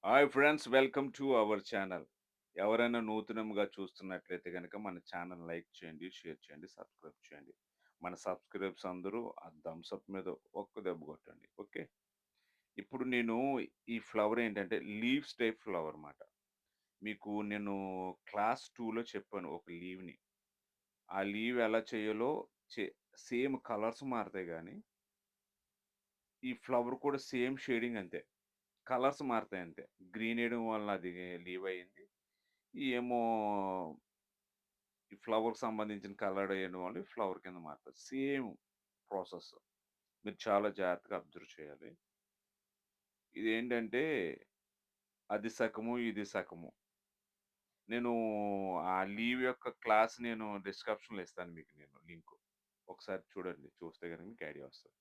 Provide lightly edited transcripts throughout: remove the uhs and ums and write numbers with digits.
Hi friends, welcome to our channel. ఎవరైనా నూతనంగా చూస్తున్నట్లయితే గనక మన ఛానల్ లైక్ చేయండి, షేర్ చేయండి, సబ్స్క్రైబ్ చేయండి. మన సబ్స్క్రైబర్స్ అందరూ ఆ థమ్స్ అప్ మీద ఒక్క దెబ్బ కొట్టండి. ఓకే. ఇప్పుడు నేను ఈ ఫ్లవర్ ఏంటంటే లీవ్స్ టైప్ ఫ్లవర్ మాట. మీకు నేను క్లాస్ 2లో చెప్పాను ఒక లీవ్‌ని. ఆ లీవ్ ఎలా చేయాలో చే సేమ్ కలర్స్ మారతాయి గానీ, ఈ ఫ్లవర్ కూడా సేమ్ షేడింగ్ అంతే. కలర్స్ మారతాయి అంతే. గ్రీన్ ఎయడం వల్ల అది లీవ్ అయింది. ఏమో ఈ ఫ్లవర్‌కి సంబంధించిన కలర్ ఎయడం వల్ల ఫ్లవర్ కింద మారుతది. Same process. మీరు చాలా జాగ్రత్తగా అబ్జర్వ్ చేయాలి. ఇదేంటంటే అది సగము, ఇది సగము. నేను ఆ లీవ్ యొక్క క్లాస్ నేను డిస్క్రిప్షన్‌లో ఇస్తాను మీకు నేను లింకు. ఒకసారి చూడండి. చూస్తే గనుక మీకు ఐడియా వస్తది.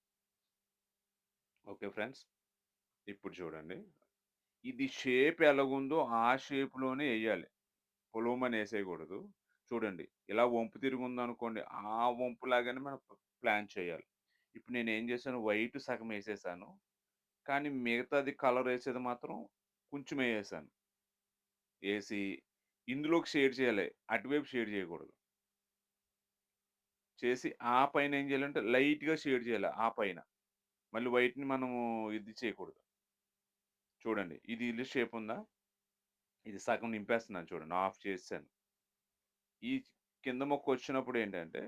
Okay friends. ఇప్పుడు చూడండి. ఇది షేప్ ఎలాగుందో ఆ షేప్‌లోనే ఎయ్యాలి. పొలోమని ఏసేయకూడదు. చూడండి. ఇలా వంపు తిరిగుందనుకోండి, ఆ వంపు లాగానే మనం ప్లాన్ చేయాలి. ఇప్పుడు నేనేం చేశాను, వైట్ సగం ఏసేసాను. కానీ మిగతాది కలరేసేది మాత్రం కొంచెం ఏసేసాను. ఏసి ఇందులోకి షేడ్ చేయాలి. అటువైపు షేడ్ చేయకూడదు. చేసి ఆ పైన ఏం చేయాలంటే లైట్‌గా షేడ్ చేయాలి ఆ పైన. మళ్ళీ వైట్‌ని మనము ఇది చేయకూడదు. చూడండి. ఇది ఇల్లు షేప్ ఉందా? ఇది సగం నింపేస్తున్నాను చూడండి. హాఫ్ చేసేసాను. ఈ కింద మొక్కొచ్చినప్పుడు ఏంటంటే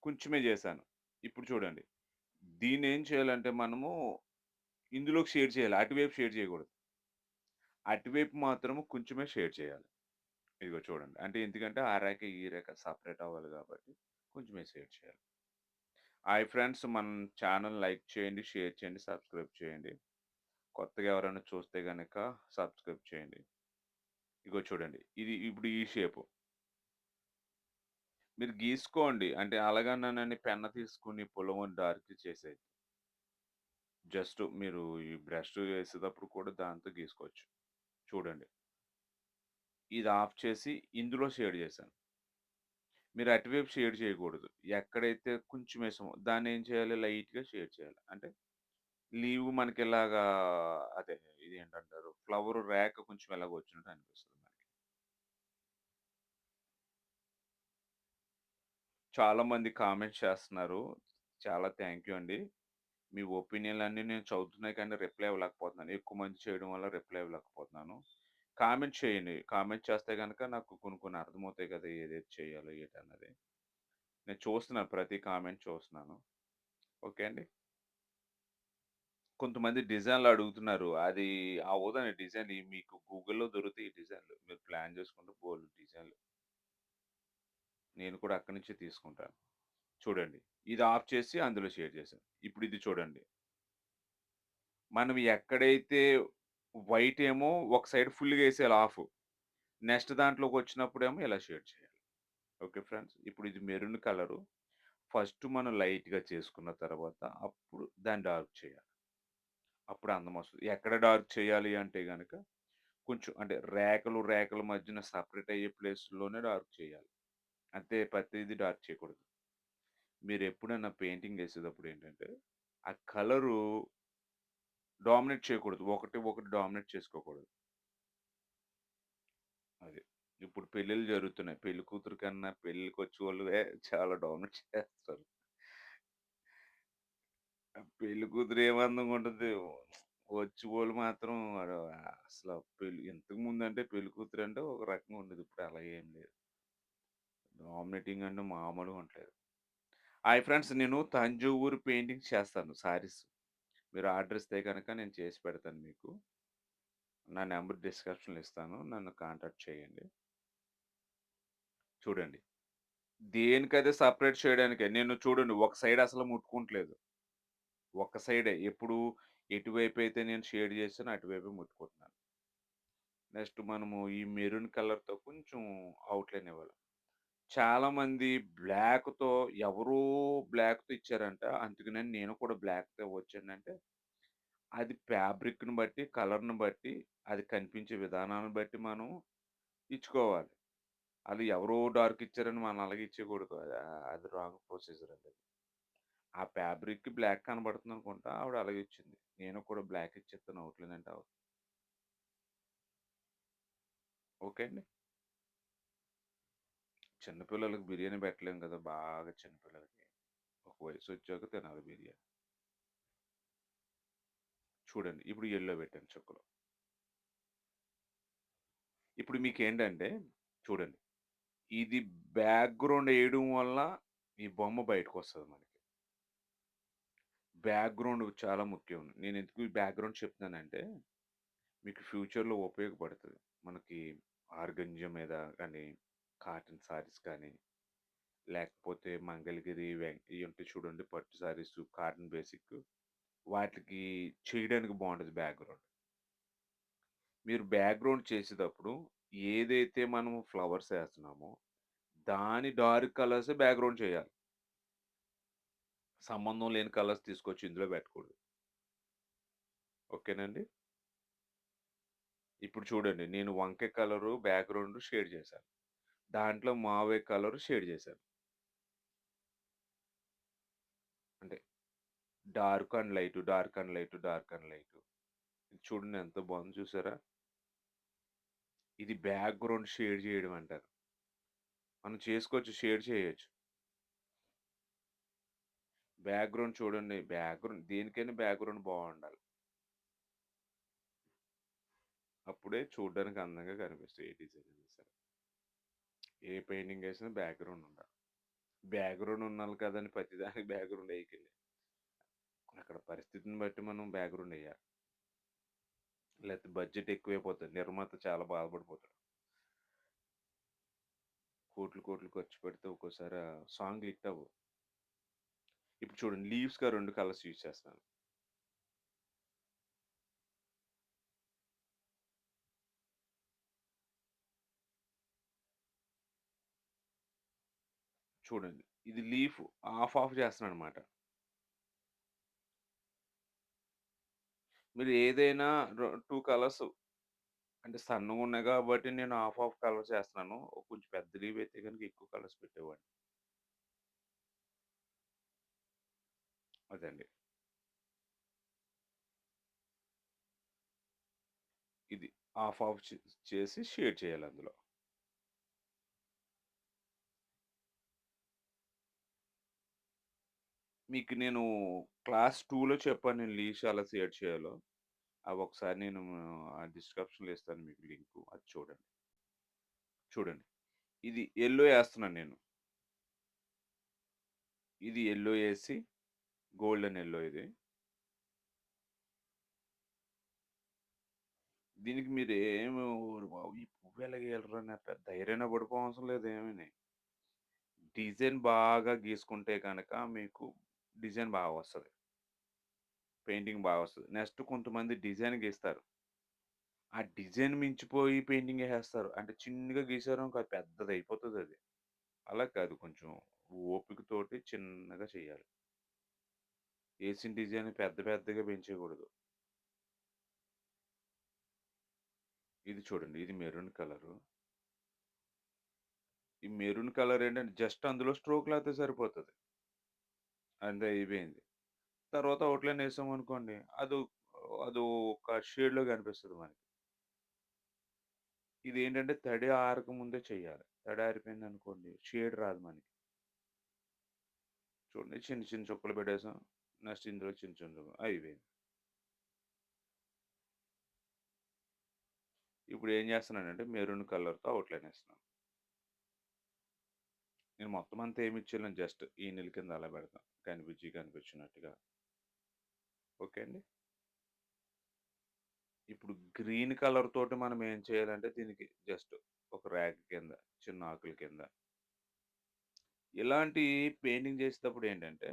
కొంచెమే చేశాను. ఇప్పుడు చూడండి. దీన్నేం చేయాలంటే మనము ఇందులోకి షేడ్ చేయాలి. అటువైపు షేడ్ చేయకూడదు. అటువైపు మాత్రము కొంచెమే షేడ్ చేయాలి. ఇదిగో చూడండి. అంటే ఎందుకంటే ఆ రేఖ, ఈ రేఖ సెపరేట్ అవ్వాలి కాబట్టి కొంచెమే షేడ్ చేయాలి. హాయ్ ఫ్రెండ్స్, మన ఛానెల్ లైక్ చేయండి, షేర్ చేయండి, సబ్స్క్రైబ్ చేయండి. కొత్తగా ఎవరైనా చూస్తే గనక సబ్స్క్రైబ్ చేయండి. ఇగో చూడండి. ఇది ఇప్పుడు ఈ షేపు. మీరు గీసుకోండి. అంటే అలాగన్నానని పెన్న తీసుకొని పొలమని డార్క్ చేసేయద్దు. జస్ట్ మీరు ఈ బ్రష్ ఏసేటప్పుడు కూడా దాంతో గీసుకోవచ్చు. చూడండి. ఇది ఆఫ్ చేసి ఇందులో షేడ్ చేశాను. మీరు అటువైపు షేడ్ చేయకూడదు. ఎక్కడైతే కొంచెం ఏసామో దాన్నేం చేయాలి లైట్‌గా షేడ్ చేయాలి. అంటే లీవ్ మనకిలాగా అదే ఇదేంటంటారు ఫ్లవర్ రేక కొంచెం ఇలాగ వచ్చినట్టు అనిపిస్తది మనకి. చాలా మంది కామెంట్స్ చేస్తున్నారు. చాలా థాంక్ యూ అండి. మీ ఒపీనియన్‌లన్నీ నేను చదువుతున్నాయి కానీ రిప్లై ఇవ్వలేకపోతున్నాను. ఎక్కువ మంది చేయడం వల్ల రిప్లై ఇవ్వలేకపోతున్నాను. కామెంట్ చేయండి. కామెంట్ చేస్తే గనక నాకు కొన్ని కొన్ని అర్థమవుతాయి కదా! ఏదేది చేయాలో ఏటన్నది. నేను చూస్తున్నాను. ప్రతి కామెంట్ చూస్తున్నాను. ఓకే అండి. కొంతమంది డిజైన్‌లు అడుగుతున్నారు. అది అవ్వదండి డిజైన్‌లు మీకు గూగుల్‌లో దొరుకుతాయి ఈ డిజైన్‌లు. మీరు ప్లాన్ చేసుకుంటే బోలెడు డిజైన్‌లు. నేను కూడా అక్కడి నుంచే తీసుకుంటాను. చూడండి. ఇది ఆఫ్ చేసి అందులో షేర్ చేశాను. ఇప్పుడు ఇది చూడండి. మనం ఎక్కడైతే వైట్ ఏమో ఒక సైడ్ ఫుల్‌గా ఏసేయాలి హాఫ్. నెక్స్ట్ దాంట్లోకొచ్చినప్పుడేమో ఇలా షేడ్ చేయాలి. Okay friends. ఇప్పుడు ఇది మెరూన్ కలరు. ఫస్ట్ మనం లైట్‌గా చేసుకున్న తర్వాత అప్పుడు దాన్ని డార్క్ చేయాలి. అప్పుడు అందమొస్తది. ఎక్కడ డార్క్ చేయాలి అంటే గనక కొంచెం అంటే రేఖలు, రేఖల మధ్యన సెపరేట్ అయ్యే ప్లేస్‌లోనే డార్క్ చేయాలి. అంతే ప్రతీది డార్క్ చేయకూడదు. మీరెప్పుడైనా పెయింటింగ్ ఏసేటప్పుడు ఏంటంటే, ఆ కలరు డామినేట్ చేయకూడదు. ఒకటి, ఒకటి డామినేట్ చేసుకోకూడదు. అది. ఇప్పుడు పెళ్ళిళ్ళు జరుగుతున్నాయి. పెళ్లి కూతురు కన్నా పెళ్ళికొచ్చేవోళ్ళే చాలా డామినేట్ చేస్తారు. ఆ పెళ్లి కూతురు ఏం అందంగా ఉంటది. వచ్చేవోళ్ళు మాత్రం అసల ఇంతకు ముందంటే పెళ్లి కూతురంటే ఒక రకంగా ఉండేది. ఇప్పుడు అలా ఏం లేదు. డామినేటింగ్ అంటే మామూలుగా ఉండలేదు. హాయ్ ఫ్రెండ్స్, నేను తంజావూరు పెయింటింగ్స్ చేస్తాను శారీస్. మీరు ఆర్డర్ ఇస్తే గనక నేను చేసి పెడతాను మీకు. నా నంబర్ డిస్క్రిప్షన్‌లో ఇస్తాను. నన్ను కాంటాక్ట్ చేయండి. చూడండి. దేనికదే సెపరేట్ చేయడానికే. నేను చూడండి ఒక సైడ్ అసలు ముట్టుకుంటలేదు. ఒక్క సైడే. ఎప్పుడు ఎటువైపయితే నేను షేడ్ చేసానో అటువైపే ముట్టుకుంటున్నాను. నెక్స్ట్ మనము ఈ మెరూన్ కలర్‌తో కొంచెం ఔట్‌లైన్ ఇవ్వాలి. చాలామంది బ్లాక్‌తో ఎవరో బ్లాక్‌తో ఇచ్చారంట. అందుకనని నేను కూడా బ్లాక్‌తో ఇవ్వొచ్చానంటే, అది ఫ్యాబ్రిక్‌ని బట్టి, కలర్‌ని బట్టి, అది కనిపించే విధానాన్ని బట్టి మనం ఇచ్చుకోవాలి. ఆళ్ళు ఎవరో డార్క్ ఇచ్చారని మనం అలాగే ఇచ్చేయకూడదు. అది రాంగ్ ప్రొసీజర్ అండి. ఆ ఫ్యాబ్రిక్‌కి బ్లాక్ కనబడుతుందనుకుంటా ఆవిడ అలాగే ఇచ్చింది. నేను కూడా బ్లాక్ ఇచ్చేత్తాను అవుట్‌లైన్ అంటే ఓకే అండి. చిన్న పిల్లలకి బిర్యానీ పెట్టలేం కదా! బాగా చిన్న పిల్లలకి. ఒక వయసొచ్చాక తినాలి బిర్యానీ. చూడండి ఇప్పుడు యెల్లో పెట్టాను చుక్కలు. ఇప్పుడు మీకేంటంటే చూడండి. ఇది బ్యాక్‌గ్రౌండ్ ఎయడం వల్ల ఈ బొమ్మ బయటకొస్తది మనకి. బ్యాక్‌గ్రౌండ్ చాలా ముఖ్యం. నేనెందుకు ఈ బ్యాక్‌గ్రౌండ్ చెప్తున్నానంటే, మీకు ఫ్యూచర్‌లో ఉపయోగపడతది. మనకి ఆర్గంజా మీద గాని, కాటన్ సారీస్ కానీ, లేకపోతే మంగళగిరి ఇయి ఉంటాయి చూడండి పట్టు సారీసు, కాటన్ బేసిక్ వాటికి చేయడానికి బావుంటది బ్యాక్‌గ్రౌండ్. మీరు బ్యాక్‌గ్రౌండ్ చేసేటప్పుడు ఏదైతే మనం ఫ్లవర్స్ ఏస్తున్నామో, దాని డార్క్ కలర్సే బ్యాక్‌గ్రౌండ్ చేయాలి. సంబంధం లేని కలర్స్ తీసుకొచ్చి ఇందులో పెట్టకూడదు. ఓకేనండి? ఇప్పుడు చూడండి నేను వంకాయ కలరు బ్యాక్‌గ్రౌండ్ షేడ్ చేశాను. దాంట్లో మావే కలర్ షేడ్ చేశాను. అంటే dark and light, dark and light, dark and light. ఇది చూడండి ఎంత బావుందో చూసారా? ఇది బ్యాక్‌గ్రౌండ్ షేడ్ చేయడం అంటారు. మనం చేసుకోవచ్చు, షేడ్ చేయొచ్చు. బ్యాక్‌గ్రౌండ్ చూడండి, బ్యాక్‌గ్రౌండ్ దేనికైనా బ్యాక్‌గ్రౌండ్ బావుండాలి. అప్పుడే చూడ్డానికి అందంగా కనిపిస్తాయి ఏ డిజైన్ అయినా సరే. ఏ పెయింటింగ్ ఏసినా బ్యాక్‌గ్రౌండ్ ఉండాలి. బ్యాక్‌గ్రౌండ్ ఉండాలి కదా అని ప్రతిదానికి బ్యాక్‌గ్రౌండ్ ఎయకండి. అక్కడ పరిస్థితిని బట్టి మనం బ్యాక్‌గ్రౌండ్ ఎయ్యాలి. లేతే బడ్జెట్ ఎక్కువైపోతది. నిర్మాత చాలా బాధపడిపోతాడు. కోట్లు, కోట్లు ఖర్చు పెడితే ఒక్కోసారి ఆ సాంగ్‌లు హిట్ అవ్వవు. ఇప్పుడు చూడండి లీవ్స్‌గా 2 కలర్స్ యూజ్ చేస్తున్నాను. చూడండి. ఇది లీఫ్ హాఫ్ హాఫ్ చేస్తున్నాననమాట. మీరు ఏదైనా 2 కలర్స్ అంటే సన్నగున్నాయి కాబట్టి నేను హాఫ్ హాఫ్ కలర్స్ ఏస్తున్నాను. కొంచెం పెద్ద లీవ్ అయితే గనుక ఎక్కువ కలర్స్ పెట్టేవాడిని. అదండి. ఇది హాఫ్ హాఫ్ చేసి షేడ్ చేయాలి అందులో. మీకు నేను క్లాస్ 2లో చెప్పాను నేను లీవ్స్ ఎలా షేడ్ చేయాలో. అవొకసారి నేను డిస్క్రిప్షన్‌లో ఇస్తాను మీకు లింకు. అది చూడండి. చూడండి. ఇది యెల్లో ఏస్తున్నాను నేను. ఇది యెల్లో ఏసి గోల్డెన్ యెల్లో ఇది. దీనికి మీరు ఏమి ఓరి బాబు! ఈ పువ్వు ఎలాగేయాలిరా అని పెద్ద ఐరాణ పడిపోవసరం లేదు ఏమీని. డిజైన్ బాగా గీసుకుంటే గనక మీకు డిజైన్ బాగా వస్తది. పెయింటింగ్ బాగా వస్తది. నెక్స్ట్ కొంతమంది డిజైన్ గీస్తారు. ఆ డిజైన్ మించిపోయి పెయింటింగ్ ఏసేస్తారు. అంటే చిన్నగా గీసారనుకో అది పెద్దదయిపోతదది. అలా కాదు కొంచెం ఓపికతోటి చిన్నగా చేయాలి. ఏసిన డిజైన్ పెద్ద పెద్దగా పెంచేయకూడదు. ఇది చూడండి. ఇది మెరూన్ కలరు. ఈ మెరూన్ కలర్ ఏంటంటే జస్ట్ అందులో స్ట్రోక్ లాగితే సరిపోతది. అంతే అయిపోయింది. తర్వాత ఔట్‌లైన్ ఏసామనుకోండి అదో ఒక షేడ్‌లో కనిపిస్తది మనకి. ఇదేంటంటే తడి ఆరకముందే చేయాలి. తడి ఆరిపోయిందనుకోండి షేడ్ రాదు మనకి. చూడండి చిన్న చిన్న చుక్కలు పెట్టేసాం. నెక్స్ట్ ఇందులో చిన్న చిన్న చుక్కలు అయిపోయింది. ఇప్పుడు ఏం చేస్తున్నానంటే మెరూన్ కలర్‌తో ఔట్‌లైన్ ఏస్తున్నాను. నేను మొత్తం అంతా ఏమి ఇచ్చేయలేను జస్ట్ ఈనెల కింద అలా పెడతాను. కనిపించినట్టుగా. ఓకే అండి. ఇప్పుడు గ్రీన్ కలర్ తోటి మనం ఏం చేయాలంటే దీనికి జస్ట్ ఒక ర్యాక్ కింద, చిన్న ఆకుల కింద ఇలాంటి పెయింటింగ్ చేసేటప్పుడు ఏంటంటే,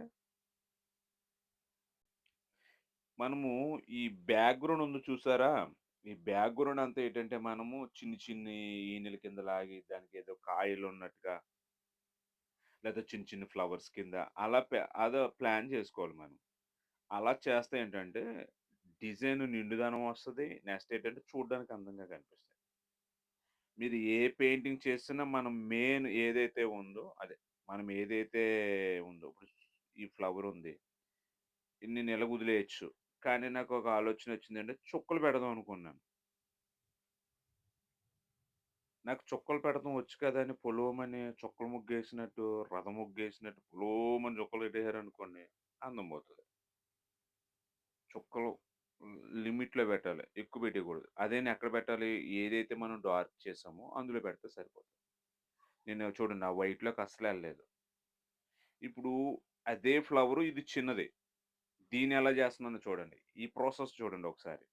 మనము ఈ బ్యాక్‌గ్రౌండ్ ఉంది చూసారా? ఈ బ్యాక్‌గ్రౌండ్ అంతా ఏంటంటే, మనము చిన్ని చిన్ని ఈనెల కింద లాగి దానికేదో కాయలున్నట్టుగా, లేదా చిన్న చిన్న ఫ్లవర్స్ కింద అలా అదో ప్లాన్ చేసుకోవాలి మనం. అలా చేస్తే ఏంటంటే, డిజైన్ నిండుదనం వస్తది. నెక్స్ట్ ఏంటంటే, చూడడానికి అందంగా కనిపిస్తాయి. మీరు ఏ పెయింటింగ్ చేస్తున్నా మనం మెయిన్ ఏదైతే ఉందో అదే. మనం ఏదైతే ఉందో ఇప్పుడు ఈ ఫ్లవర్ ఉంది. నేను ఇలాగ వదిలేయొచ్చు. కానీ నాకొక ఆలోచనొచ్చిందంటే చుక్కలు పెడదాం అనుకున్నాను. నాకు చుక్కలు పెడతం వచ్చు కదా అని పొలోమని చుక్కల ముగ్గేసినట్టు, రథం ముగ్గేసినట్టు పొలోమని చుక్కలు పెట్టేసారనుకోండి అందం పోతది. చుక్కలు లిమిట్‌లో పెట్టాలి. ఎక్కువ పెట్టేయకూడదు. అదేని ఎక్కడ పెట్టాలి? ఏదైతే మనం డార్క్ చేసామో అందులో పెడితే సరిపోతుంది. నేను చూడండి ఆ వైట్‌లోకి అస్సలెళ్ళలేదు. ఇప్పుడు అదే ఫ్లవరు ఇది చిన్నది. దీన్నెలా చేస్తున్నానో చూడండి. ఈ ప్రాసెస్ చూడండి ఒకసారి.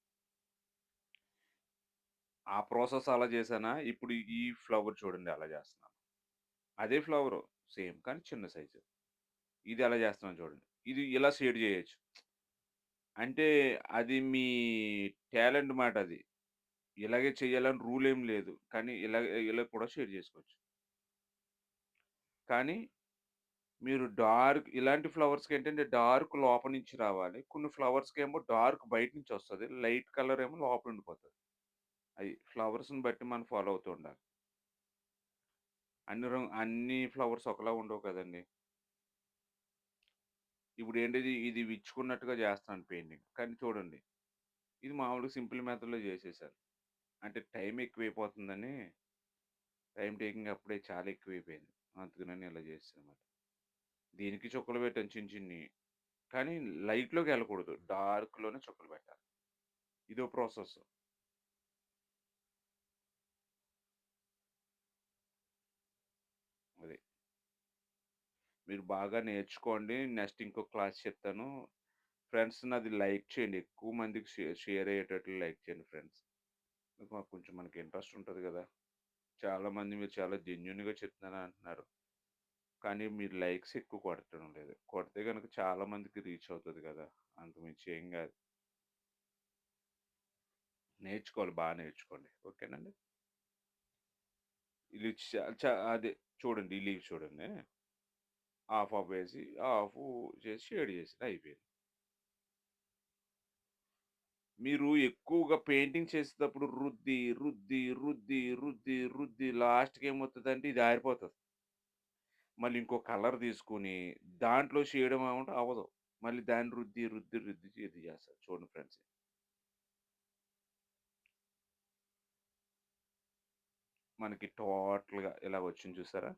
ఆ ప్రాసెస్ అలా చేశానా, ఇప్పుడు ఈ ఫ్లవర్ చూడండి ఎలా చేస్తున్నాను. అదే ఫ్లవరు సేమ్ కానీ చిన్న సైజు. ఇది ఎలా చేస్తున్నానో చూడండి. ఇది ఇలా షేడ్ చేయొచ్చు. అంటే అది మీ టాలెంట్ మాట అది. ఇలాగే చేయాలని రూల్ ఏం లేదు. కానీ ఇలా కూడా షేర్ చేసుకోవచ్చు. కానీ మీరు డార్క్ ఇలాంటి ఫ్లవర్స్‌కేంటంటే డార్క్ లోపల నుంచి రావాలి. కొన్ని ఫ్లవర్స్‌కేమో డార్క్ బయట నుంచి వస్తది. లైట్ కలర్ ఏమో లోపల ఉండిపోతది. ఫ్లవర్స్‌ని బట్టి మనం ఫాలో అవుతూ ఉండాలి. అన్ని ఫ్లవర్స్ ఒకలా ఉండవు కదండీ! ఇప్పుడేంటిది ఇది విచ్చుకున్నట్టుగా చేస్తున్నాను పెయింటింగ్. కానీ చూడండి, ఇది మామూలుగా సింపుల్ మెథడ్‌లో చేసేసాను. అంటే టైం ఎక్కువైపోతుందని టైమ్ టేకింగ్ అప్పుడే చాలా ఎక్కువైపోయింది. అందుకనని ఇలా చేశానన్నమాట. దీనికి చుక్కలు పెట్టాను చిన్ని చిన్నయి. కానీ లైట్‌లోకెళ్ళకూడదు. డార్క్‌లోనే చుక్కలు పెట్టాలి. ఇదో ప్రాసెస్. అది. మీరు బాగా నేర్చుకోండి. నెక్స్ట్ ఇంకో క్లాస్ చెప్తాను. ఫ్రెండ్స్ నాది లైక్ చేయండి. ఎక్కువ మందికి షేర్ అయ్యేటట్లు లైక్ చేయండి ఫ్రెండ్స్. మాకు కొంచెం మనకి ఇంట్రెస్ట్ ఉంటది గదా! చాలామంది మీరు చాలా జెన్యూన్‌గా చెప్తున్నాను అంటున్నారు. కానీ మీరు లైక్స్ ఎక్కువ కొట్టడం లేదు. కొడితే గనుక చాలా మందికి రీచ్ అవుతది గదా! అంతకు మించి ఏం గాదు. నేర్చుకోవాలి. నేర్చుకోండి. ఓకేనండి. ఇది అదే చూడండి. ఈ లీవ్ చూడండి. హాఫ్ హాఫ్ వేసి హాఫు చేసి షేడ్ చేసి అయిపోయింది. మీరు ఎక్కువగా పెయింటింగ్ చేసేటప్పుడు రుద్ది లాస్ట్‌కి ఏమవుతదంటే ఇది ఆరిపోతది. మళ్ళీ ఇంకో కలర్ తీసుకొని దాంట్లో షేయడం ఏమంటే అవ్వదు. మళ్ళీ దాన్ని రుద్ది ఇది చేస్తారు. చూడండి ఫ్రెండ్స్. మనకి టోటల్‌గా ఇలా వచ్చింది చూసారా?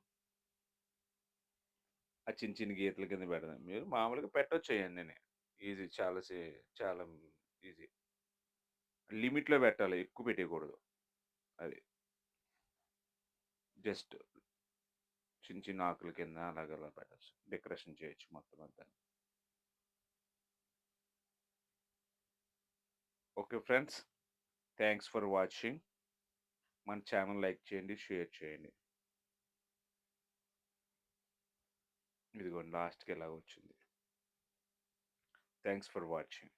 ఆ చిన్న చిన్న గీతల కింద పెడదాం. మీరు మామూలుగా పెట్టొచ్చు అయన్నీని. ఈజీ చాలా ఈజీ. లిమిట్‌లో పెట్టాలి. ఎక్కువ పెట్టేయకూడదు. అది. జస్ట్ చిన్న చిన్న ఆకుల కింద అలాగలా పెట్టొచ్చు. డెకరేషన్ చేయొచ్చు మొత్తం అంతా. Okay friends. Thanks for watching. మన ఛానెల్ లైక్ చేయండి, షేర్ చేయండి. ఇదిగోండి లాస్ట్‌కి ఇలాగొచ్చింది. Thanks for watching.